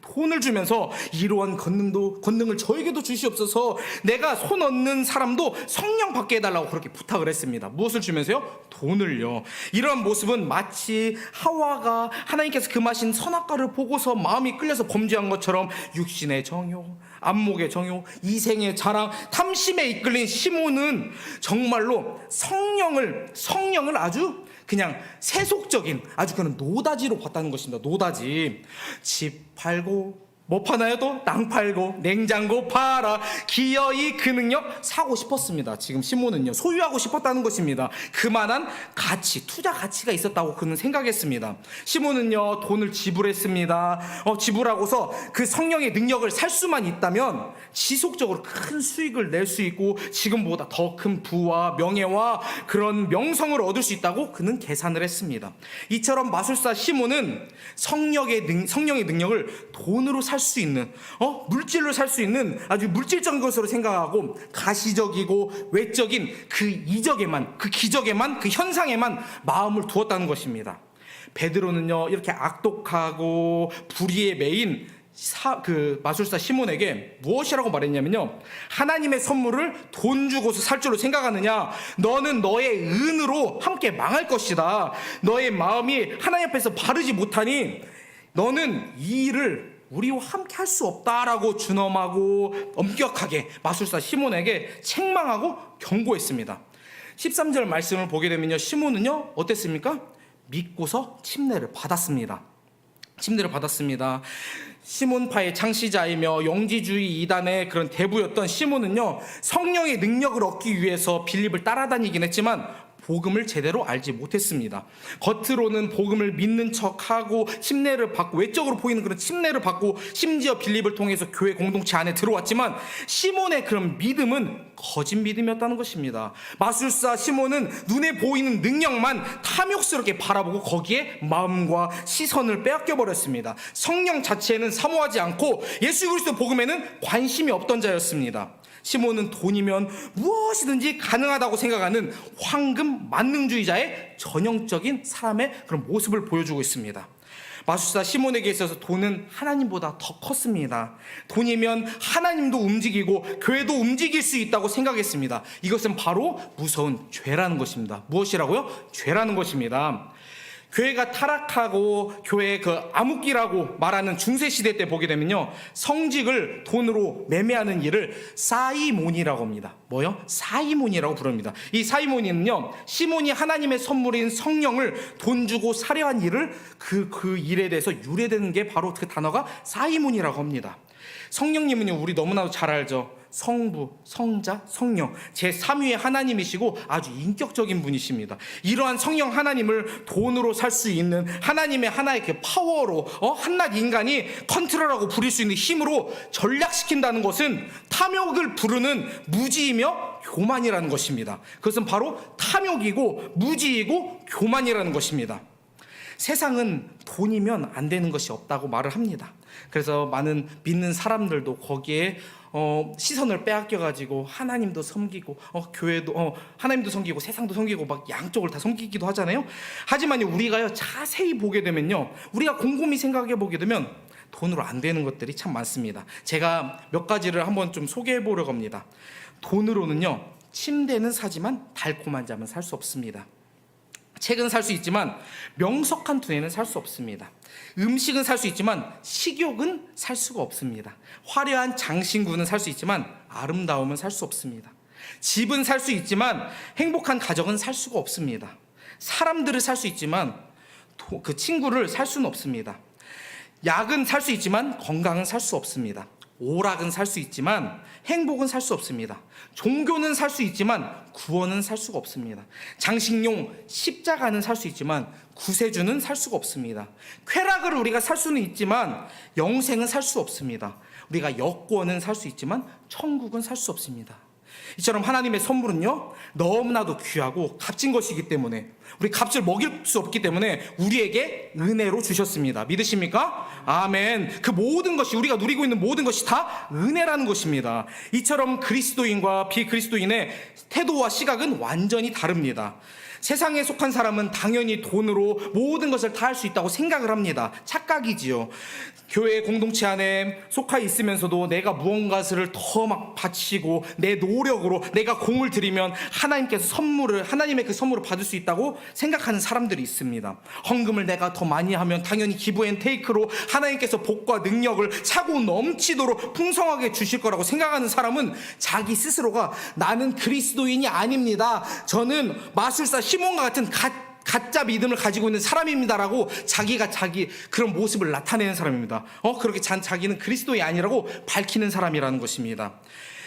Speaker 1: 돈을 주면서 이러한 권능을 저에게도 주시옵소서, 내가 손 얻는 사람도 성령 받게 해달라고 그렇게 부탁을 했습니다. 무엇을 주면서요? 돈을요. 이러한 모습은 마치 하와가 하나님께서 금하신 선악과를 보고서 마음이 끌려서 범죄한 것처럼 육신의 정욕, 안목의 정욕, 이생의 자랑, 탐심에 이끌린 시몬은 정말로 성령을 아주 그냥 세속적인 아주 그런 노다지로 봤다는 것입니다. 노다지. 집 팔고 뭐 파나요? 또 땅 팔고 냉장고 팔아 기어이 그 능력 사고 싶었습니다. 지금 시몬은요, 소유하고 싶었다는 것입니다. 그만한 가치, 투자 가치가 있었다고 그는 생각했습니다. 시몬은요, 돈을 지불했습니다. 지불하고서 그 성령의 능력을 살 수만 있다면 지속적으로 큰 수익을 낼 수 있고 지금보다 더 큰 부와 명예와 그런 명성을 얻을 수 있다고 그는 계산을 했습니다. 이처럼 마술사 시몬은 성령의 능력을 돈으로 살 수 있는, 물질로 살 수 있는 아주 물질적인 것으로 생각하고 가시적이고 외적인 그 이적에만, 그 기적에만, 그 현상에만 마음을 두었다는 것입니다. 베드로는요, 이렇게 악독하고 불의에 매인 그 마술사 시몬에게 무엇이라고 말했냐면요, 하나님의 선물을 돈 주고서 살 줄로 생각하느냐? 너는 너의 은으로 함께 망할 것이다. 너의 마음이 하나님 앞에서 바르지 못하니 너는 이 일을 우리와 함께 할 수 없다라고 준엄하고 엄격하게 마술사 시몬에게 책망하고 경고했습니다. 13절 말씀을 보게 되면요, 시몬은요 어땠습니까? 믿고서 침례를 받았습니다. 시몬파의 창시자이며 영지주의 이단의 그런 대부였던 시몬은요, 성령의 능력을 얻기 위해서 빌립을 따라다니긴 했지만 복음을 제대로 알지 못했습니다. 겉으로는 복음을 믿는 척하고 침례를 받고, 외적으로 보이는 그런 침례를 받고, 심지어 빌립을 통해서 교회 공동체 안에 들어왔지만 시몬의 그런 믿음은 거짓 믿음이었다는 것입니다. 마술사 시몬은 눈에 보이는 능력만 탐욕스럽게 바라보고 거기에 마음과 시선을 빼앗겨 버렸습니다. 성령 자체는 사모하지 않고 예수 그리스도 복음에는 관심이 없던 자였습니다. 시몬은 돈이면 무엇이든지 가능하다고 생각하는 황금 만능주의자의 전형적인 사람의 그런 모습을 보여주고 있습니다. 마술사 시몬에게 있어서 돈은 하나님보다 더 컸습니다. 돈이면 하나님도 움직이고 교회도 움직일 수 있다고 생각했습니다. 이것은 바로 무서운 죄라는 것입니다. 무엇이라고요? 죄라는 것입니다. 교회가 타락하고 교회의 그 암흑기라고 말하는 중세시대 때 보게 되면요, 성직을 돈으로 매매하는 일을 사이몬이라고 합니다. 뭐요? 사이몬이라고 부릅니다. 이 사이몬이는요, 시몬이 하나님의 선물인 성령을 돈 주고 사려 한 일을 그 일에 대해서 유래되는 게 바로 그 단어가 사이몬이라고 합니다. 성령님은요, 우리 너무나도 잘 알죠. 성부, 성자, 성령, 제3위의 하나님이시고 아주 인격적인 분이십니다. 이러한 성령 하나님을 돈으로 살 수 있는 하나님의 하나의 그 파워로, 한낱 인간이 컨트롤하고 부릴 수 있는 힘으로 전락시킨다는 것은 탐욕을 부르는 무지이며 교만이라는 것입니다. 그것은 바로 탐욕이고 무지이고 교만이라는 것입니다. 세상은 돈이면 안 되는 것이 없다고 말을 합니다. 그래서 많은 믿는 사람들도 거기에 시선을 빼앗겨가지고 하나님도 섬기고 교회도 하나님도 섬기고 세상도 섬기고 막 양쪽을 다 섬기기도 하잖아요. 하지만 우리가요, 자세히 보게 되면요, 우리가 곰곰이 생각해 보게 되면 돈으로 안 되는 것들이 참 많습니다. 제가 몇 가지를 한번 좀 소개해 보려고 합니다. 돈으로는요, 침대는 사지만 달콤한 잠은 살 수 없습니다. 책은 살 수 있지만 명석한 두뇌는 살 수 없습니다. 음식은 살 수 있지만 식욕은 살 수가 없습니다. 화려한 장신구는 살 수 있지만 아름다움은 살 수 없습니다. 집은 살 수 있지만 행복한 가정은 살 수가 없습니다. 사람들을 살 수 있지만 그 친구를 살 수는 없습니다. 약은 살 수 있지만 건강은 살 수 없습니다. 오락은 살 수 있지만 행복은 살 수 없습니다. 종교는 살 수 있지만 구원은 살 수가 없습니다. 장식용 십자가는 살 수 있지만 구세주는 살 수가 없습니다. 쾌락을 우리가 살 수는 있지만 영생은 살 수 없습니다. 우리가 여권은 살 수 있지만 천국은 살 수 없습니다. 이처럼 하나님의 선물은요, 너무나도 귀하고 값진 것이기 때문에, 우리 값을 먹일 수 없기 때문에 우리에게 은혜로 주셨습니다. 믿으십니까? 아멘. 그 모든 것이, 우리가 누리고 있는 모든 것이 다 은혜라는 것입니다. 이처럼 그리스도인과 비그리스도인의 태도와 시각은 완전히 다릅니다. 세상에 속한 사람은 당연히 돈으로 모든 것을 다 할 수 있다고 생각을 합니다. 착각이지요. 교회 공동체 안에 속하 있으면서도 내가 무언가를 더 막 바치고 내 노력으로 내가 공을 들이면 하나님의 그 선물을 받을 수 있다고 생각하는 사람들이 있습니다. 헌금을 내가 더 많이 하면 당연히 기브 앤 테이크로 하나님께서 복과 능력을 차고 넘치도록 풍성하게 주실 거라고 생각하는 사람은 자기 스스로가 나는 그리스도인이 아닙니다. 저는 마술사 시몬과 같은 가짜 믿음을 가지고 있는 사람입니다라고 자기가 자기 그런 모습을 나타내는 사람입니다. 그렇게 자기는 그리스도인이 아니라고 밝히는 사람이라는 것입니다.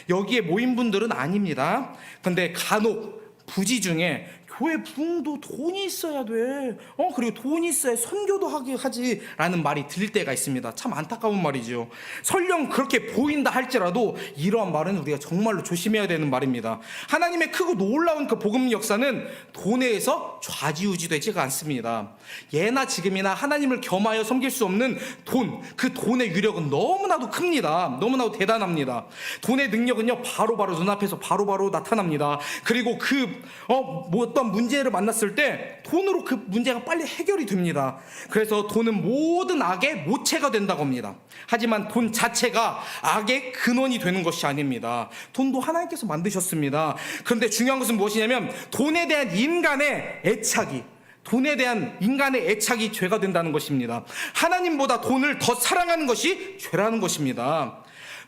Speaker 1: 여기에 모인 분들은 아닙니다. 근데 간혹 부지 중에 교회 부흥도 돈이 있어야 돼. 그리고 돈이 있어야 선교도 하지라는 말이 들릴 때가 있습니다. 참 안타까운 말이죠. 설령 그렇게 보인다 할지라도 이러한 말은 우리가 정말로 조심해야 되는 말입니다. 하나님의 크고 놀라운 그 복음 역사는 돈에 의해서 좌지우지되지가 않습니다. 예나 지금이나 하나님을 겸하여 섬길 수 없는 돈, 그 돈의 위력은 너무나도 큽니다. 너무나도 대단합니다. 돈의 능력은요, 바로바로 눈앞에서 바로바로 나타납니다. 그리고 어떤 문제를 만났을 때 돈으로 그 문제가 빨리 해결이 됩니다. 그래서 돈은 모든 악의 모체가 된다고 합니다. 하지만 돈 자체가 악의 근원이 되는 것이 아닙니다. 돈도 하나님께서 만드셨습니다. 그런데 중요한 것은 무엇이냐면 돈에 대한 인간의 애착이 죄가 된다는 것입니다. 하나님보다 돈을 더 사랑하는 것이 죄라는 것입니다.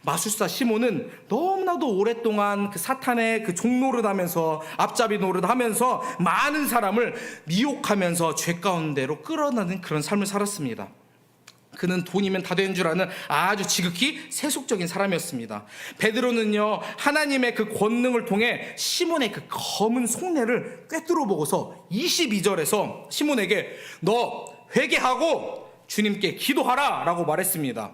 Speaker 1: 마술사 시몬은 너무나도 오랫동안 그 사탄의 그 종노릇하면서 앞잡이 노릇하면서 많은 사람을 미혹하면서 죄 가운데로 끌어내는 그런 삶을 살았습니다. 그는 돈이면 다 되는 줄 아는 아주 지극히 세속적인 사람이었습니다. 베드로는요, 하나님의 그 권능을 통해 시몬의 그 검은 속내를 꿰뚫어 보고서 22절에서 시몬에게 너 회개하고 주님께 기도하라 라고 말했습니다.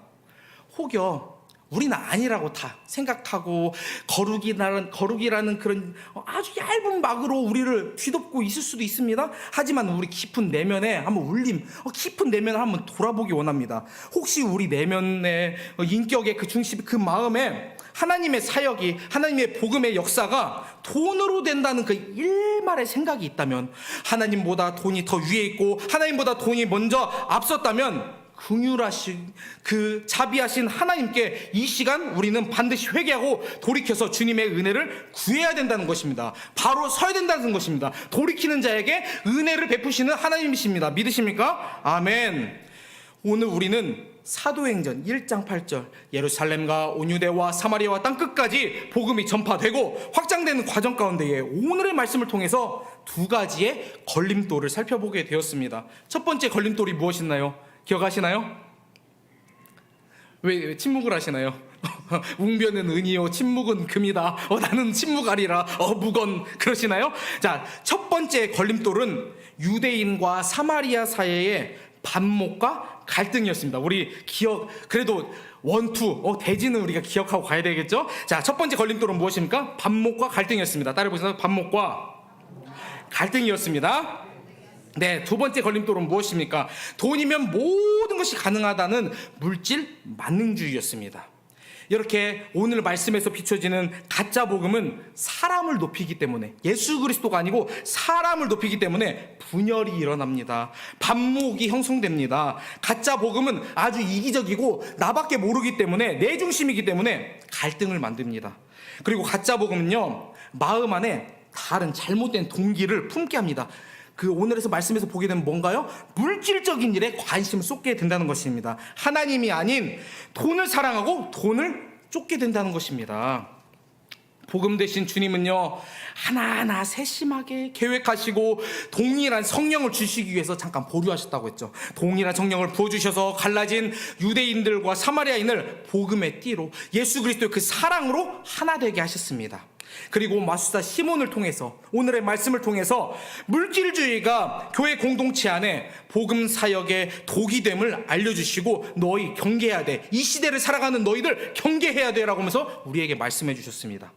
Speaker 1: 혹여 우리는 아니라고 다 생각하고 거룩이라는 그런 아주 얇은 막으로 우리를 뒤덮고 있을 수도 있습니다. 하지만 우리 깊은 내면에 한번 깊은 내면을 한번 돌아보기 원합니다. 혹시 우리 내면의 인격의 그 중심, 그 마음에 하나님의 사역이, 하나님의 복음의 역사가 돈으로 된다는 그 일말의 생각이 있다면, 하나님보다 돈이 더 위에 있고 하나님보다 돈이 먼저 앞섰다면, 긍휼하신 그 자비하신 하나님께 이 시간 우리는 반드시 회개하고 돌이켜서 주님의 은혜를 구해야 된다는 것입니다. 바로 서야 된다는 것입니다. 돌이키는 자에게 은혜를 베푸시는 하나님이십니다. 믿으십니까? 아멘. 오늘 우리는 사도행전 1장 8절 예루살렘과 온유대와 사마리아와 땅끝까지 복음이 전파되고 확장되는 과정 가운데에 오늘의 말씀을 통해서 두 가지의 걸림돌을 살펴보게 되었습니다. 첫 번째 걸림돌이 무엇이나요? 기억하시나요? 왜 침묵을 하시나요? 웅변은 은이요 침묵은 금이다. 나는 침묵하리라. 무건 그러시나요? 자, 첫 번째 걸림돌은 유대인과 사마리아 사이의 반목과 갈등이었습니다. 우리 그래도 원투 대지는 우리가 기억하고 가야 되겠죠? 자, 첫 번째 걸림돌은 무엇입니까? 반목과 갈등이었습니다. 따라해보세요. 반목과 갈등이었습니다. 네, 두 번째 걸림돌은 무엇입니까? 돈이면 모든 것이 가능하다는 물질 만능주의였습니다. 이렇게 오늘 말씀에서 비춰지는 가짜 복음은 사람을 높이기 때문에, 예수 그리스도가 아니고 사람을 높이기 때문에 분열이 일어납니다. 반목이 형성됩니다. 가짜 복음은 아주 이기적이고 나밖에 모르기 때문에, 내 중심이기 때문에 갈등을 만듭니다. 그리고 가짜 복음은요, 마음 안에 다른 잘못된 동기를 품게 합니다. 그 오늘에서 말씀에서 보게 되면 뭔가요? 물질적인 일에 관심을 쏟게 된다는 것입니다. 하나님이 아닌 돈을 사랑하고 돈을 쫓게 된다는 것입니다. 복음 되신 주님은요, 하나하나 세심하게 계획하시고 동일한 성령을 주시기 위해서 잠깐 보류하셨다고 했죠. 동일한 성령을 부어주셔서 갈라진 유대인들과 사마리아인을 복음의 띠로, 예수 그리스도의 그 사랑으로 하나 되게 하셨습니다. 그리고 마술사 시몬을 통해서, 오늘의 말씀을 통해서 물질주의가 교회 공동체 안에 복음 사역의 독이 됨을 알려주시고, 너희 경계해야 돼, 이 시대를 살아가는 너희들 경계해야 돼 라고 하면서 우리에게 말씀해 주셨습니다.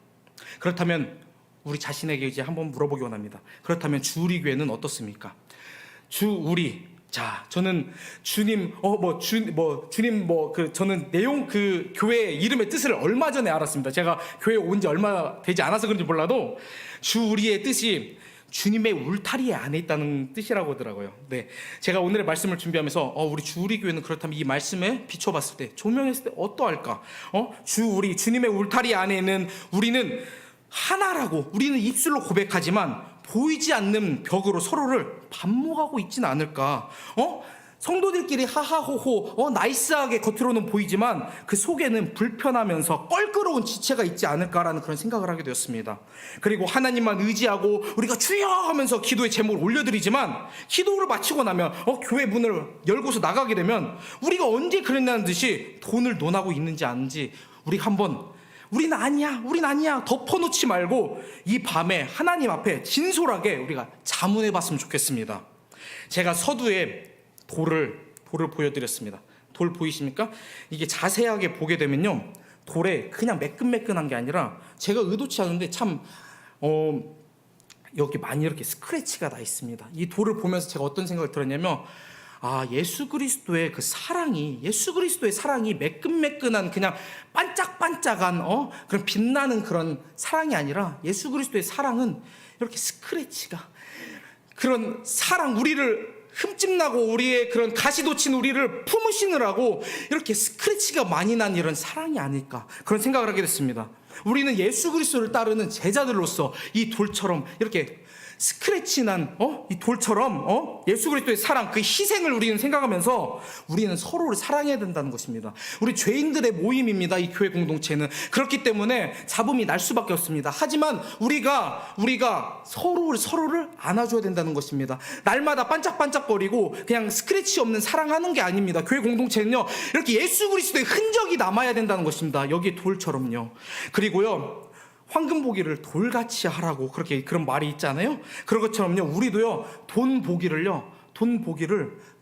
Speaker 1: 그렇다면 우리 자신에게 이제 한번 물어보기 원합니다. 그렇다면 주우리 교회는 어떻습니까? 저는 주님, 저는 내용 그 교회 이름의 뜻을 얼마 전에 알았습니다. 제가 교회에 온 지 얼마 되지 않아서 그런지 몰라도 주우리의 뜻이 주님의 울타리 안에 있다는 뜻이라고 하더라고요. 네, 제가 오늘의 말씀을 준비하면서 우리 주우리 교회는 그렇다면 이 말씀에 비춰봤을 때, 조명했을 때 어떠할까? 주님의 울타리 안에 있는 우리는 하나라고, 우리는 입술로 고백하지만 보이지 않는 벽으로 서로를 반목하고 있지는 않을까? 성도들끼리 하하호호 나이스하게 겉으로는 보이지만 그 속에는 불편하면서 껄끄러운 지체가 있지 않을까라는 그런 생각을 하게 되었습니다. 그리고 하나님만 의지하고 우리가 주여 하면서 기도의 제목을 올려드리지만, 기도를 마치고 나면 교회 문을 열고서 나가게 되면 우리가 언제 그랬냐는 듯이 돈을 논하고 있는지 아닌지 우리가 한번, 우린 아니야 덮어놓지 말고 이 밤에 하나님 앞에 진솔하게 우리가 자문해 봤으면 좋겠습니다. 제가 서두에 돌을 보여드렸습니다. 돌 보이십니까? 이게 자세하게 보게 되면요, 돌에 그냥 매끈매끈한 게 아니라, 제가 의도치 않은데 참 여기 많이 이렇게 스크래치가 나 있습니다. 이 돌을 보면서 제가 어떤 생각을 들었냐면, 예수 그리스도의 그 사랑이, 예수 그리스도의 사랑이 매끈매끈한 그냥 반짝반짝한 그런 빛나는 그런 사랑이 아니라, 예수 그리스도의 사랑은 이렇게 스크래치가, 그런 사랑, 우리를 흠집나고 우리의 그런 가시돋친 우리를 품으시느라고 이렇게 스크래치가 많이 난 이런 사랑이 아닐까, 그런 생각을 하게 됐습니다. 우리는 예수 그리스도를 따르는 제자들로서 이 돌처럼 이렇게 스크래치 난 이 돌처럼 예수 그리스도의 사랑, 그 희생을 우리는 생각하면서 우리는 서로를 사랑해야 된다는 것입니다. 우리 죄인들의 모임입니다, 이 교회 공동체는. 그렇기 때문에 잡음이 날 수밖에 없습니다. 하지만 우리가 서로를 안아줘야 된다는 것입니다. 날마다 반짝반짝거리고 그냥 스크래치 없는 사랑하는 게 아닙니다. 교회 공동체는요, 이렇게 예수 그리스도의 흔적이 남아야 된다는 것입니다. 여기 돌처럼요. 그리고요, 황금 보기를 돌같이 하라고 그런 말이 있잖아요. 그런 것처럼요, 우리도요, 돈 보기를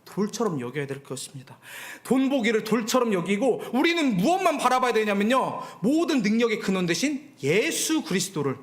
Speaker 1: 돌처럼 여겨야 될 것입니다. 돈 보기를 돌처럼 여기고, 우리는 무엇만 바라봐야 되냐면요, 모든 능력의 근원 되신 예수 그리스도를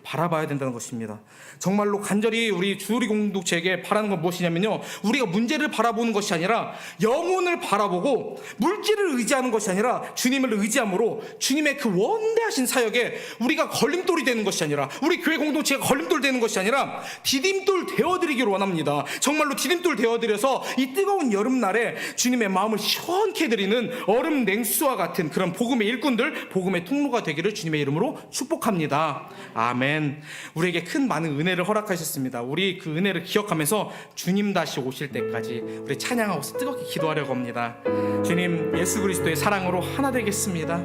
Speaker 1: 바라봐야 된다는 것입니다. 정말로 간절히 우리 주우리 공동체에게 바라는 건 무엇이냐면요, 우리가 문제를 바라보는 것이 아니라 영혼을 바라보고, 물질을 의지하는 것이 아니라 주님을 의지함으로 주님의 그 원대하신 사역에 우리가 걸림돌이 되는 것이 아니라, 우리 교회 공동체가 걸림돌 되는 것이 아니라 디딤돌 되어드리기를 원합니다. 정말로 디딤돌 되어드려서 이 뜨거운 여름날에 주님의 마음을 시원케 해드리는 얼음 냉수와 같은 그런 복음의 일꾼들, 복음의 통로가 되기를 주님의 이름으로 축복합니다. 아멘. 우리에게 큰 많은 은혜를 허락하셨습니다. 우리 그 은혜를 기억하면서 주님 다시 오실 때까지 우리 찬양하고서 뜨겁게 기도하려고 합니다. 주님, 예수 그리스도의 사랑으로 하나 되겠습니다.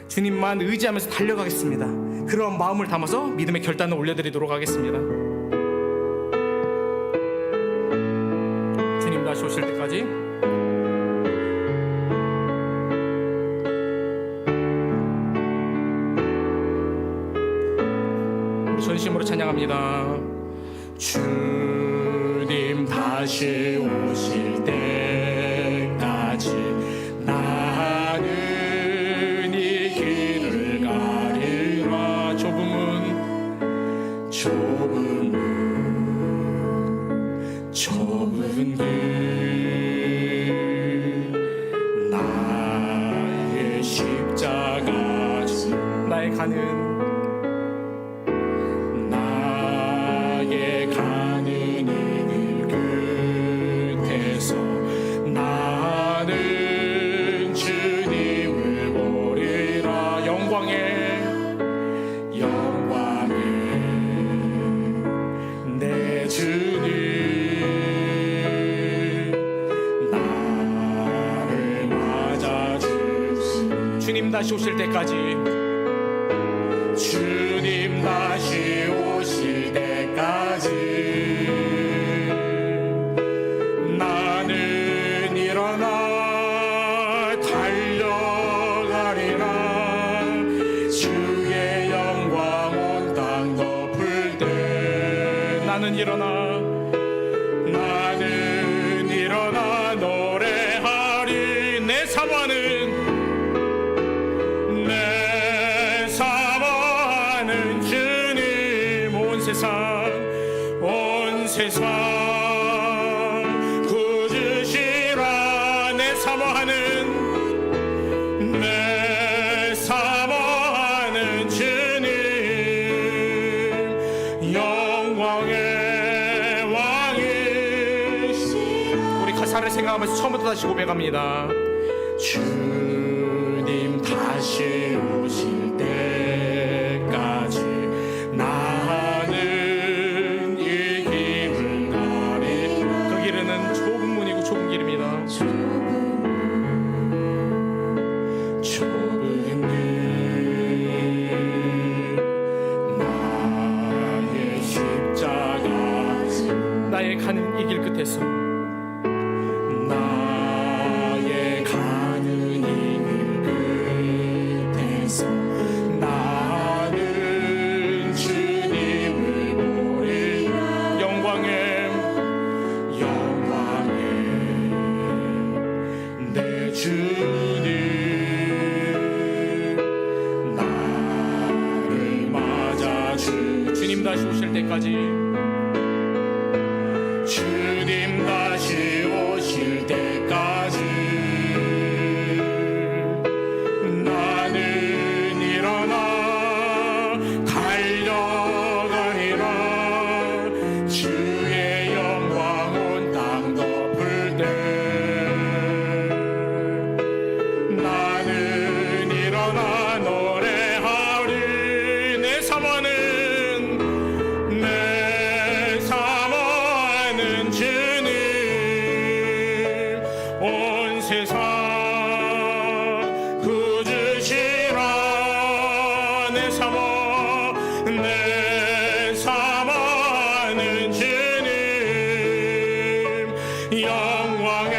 Speaker 1: 주님만 의지하면서 달려가겠습니다. 그런 마음을 담아서 믿음의 결단을 올려드리도록 하겠습니다. 주님 다시 오실 때까지 전심으로 찬양합니다. 주님 다시 오실 때까지 나는 이 길을 가리라. 좁은 길, 나의 십자가, 나의 가는 다시 오실 때까지 주님 다시 오실 때까지 나는 일어나 달려가리라. 주의 영광 온 땅 덮을 때 나는 일어나 노래하리. 내 사모하는 주님 온 세상 구주시라. 내 사모하는 주님 영광의 왕이시라. 우리 가사를 생각하면서 처음부터 다시 고백합니다. 주님 다시 오실 때까지 나는 이 길을 가리. 그 길은 좁은 문이고 좁은 길입니다. 좁은 길 나의 십자가 나의 가는 이 길 끝에서 나는 주님을 보리. 영광의 내 주님 나를 맞아 주님 다시 오실 때까지 주님 다시 오실 때까지 온 세상 구주시라. 내 사모하는 주님 영광의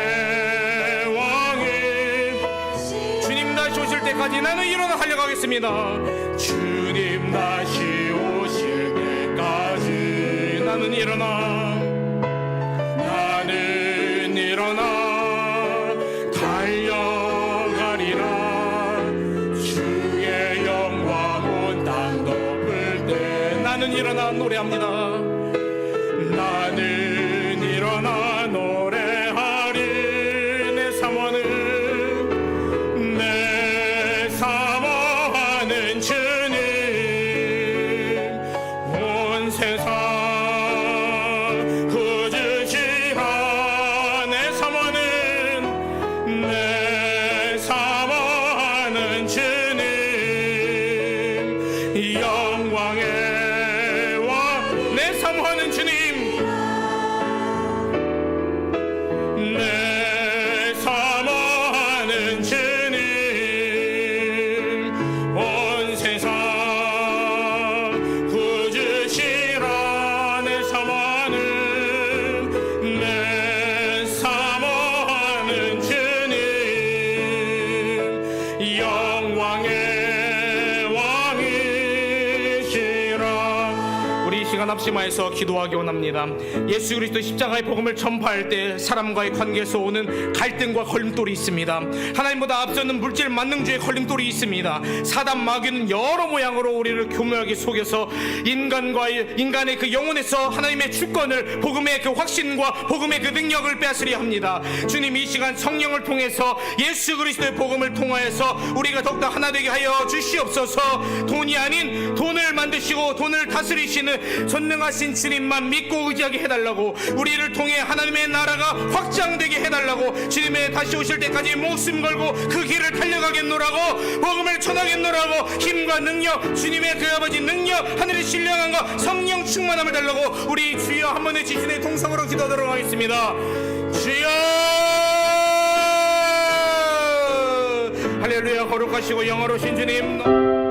Speaker 1: 왕이. 주님 다시 오실 때까지 나는 일어나 달려가겠습니다. 주님 다시 오실 때까지 나는 일어나 달려가리라. 주의 영광 온 땅 덮을 때 나는 일어나 노래합니다. 나는 일어나 노래하리. 내 사모하는 주님 온 세상 구주시라. 내 사모하는 주님 영광의 왕. 내 사모하는 주님 내 사모하는 주님 온 세상 구주시라. 내 사모하는 주님 영광의 왕이시라. 우리 이 시간 합심하여서 기도하기 원합니다. 예수 그리스도 십자가의 복음을 전파할 때 사람과의 관계에서 오는 갈등과 걸림돌이 있습니다. 하나님보다 앞서는 물질 만능주의 걸림돌이 있습니다. 사단 마귀는 여러 모양으로 우리를 교묘하게 속여서 인간의 그 영혼에서 하나님의 주권을, 복음의 그 확신과 복음의 그 능력을 빼앗으려 합니다. 주님, 이 시간 성령을 통해서 예수 그리스도의 복음을 통하여서 우리가 더욱더 하나 되게 하여 주시옵소서. 돈이 아닌 돈을 만드시고 돈을 다스리시는 전능하신 주님만 믿고 의지하게 해달라고, 우리를 통해 하나님의 나라가 확장되게 해달라고, 주님의 다시 오실 때까지 목숨 걸고 그 길을 달려가겠노라고, 복음을 전하겠노라고, 힘과 능력, 주님의 그 아버지 능력, 하늘의 신령함과 성령 충만함을 달라고 우리 주여 한 번의 지신의 동성으로 기도하도록 하겠습니다. 주여, 할렐루야. 거룩하시고 영화로우신 주님,